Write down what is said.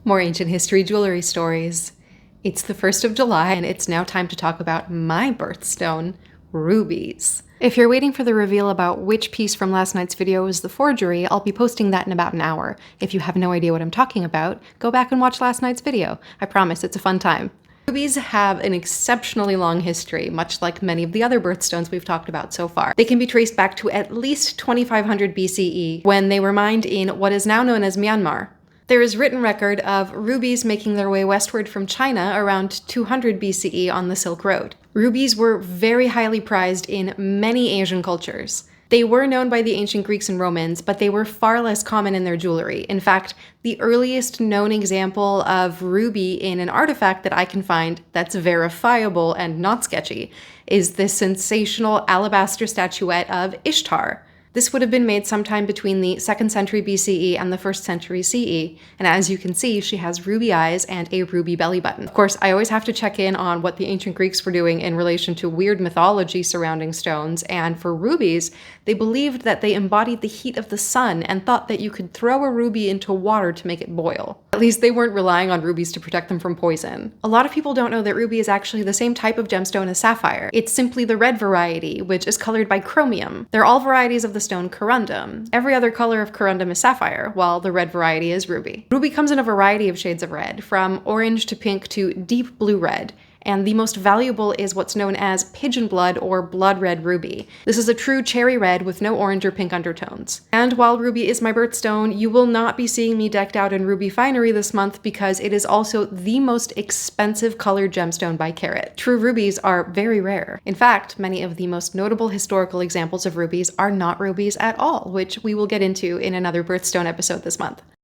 More ancient history jewelry stories. It's the 1st of July, and it's now time to talk about my birthstone, rubies. If you're waiting for the reveal about which piece from last night's video is the forgery, I'll be posting that in about an hour. If you have no idea what I'm talking about, go back and watch last night's video. I promise it's a fun time. Rubies have an exceptionally long history, much like many of the other birthstones we've talked about so far. They can be traced back to at least 2500 BCE, when they were mined in what is now known as Myanmar. There is written record of rubies making their way westward from China around 200 BCE on the Silk Road. Rubies were very highly prized in many Asian cultures. They were known by the ancient Greeks and Romans, but they were far less common in their jewelry. In fact, the earliest known example of ruby in an artifact that I can find that's verifiable and not sketchy is this sensational alabaster statuette of Ishtar. This would have been made sometime between the 2nd century BCE and the 1st century CE, and as you can see, she has ruby eyes and a ruby belly button. Of course, I always have to check in on what the ancient Greeks were doing in relation to weird mythology surrounding stones, and for rubies, they believed that they embodied the heat of the sun and thought that you could throw a ruby into water to make it boil. At least they weren't relying on rubies to protect them from poison. A lot of people don't know that ruby is actually the same type of gemstone as sapphire. It's simply the red variety, which is colored by chromium. They're all varieties of the stone corundum. Every other color of corundum is sapphire, while the red variety is ruby. Ruby comes in a variety of shades of red, from orange to pink to deep blue red, and the most valuable is what's known as pigeon blood or blood red ruby. This is a true cherry red with no orange or pink undertones. And while ruby is my birthstone, you will not be seeing me decked out in ruby finery this month because it is also the most expensive colored gemstone by carat. True rubies are very rare. In fact, many of the most notable historical examples of rubies are not rubies at all, which we will get into in another birthstone episode this month.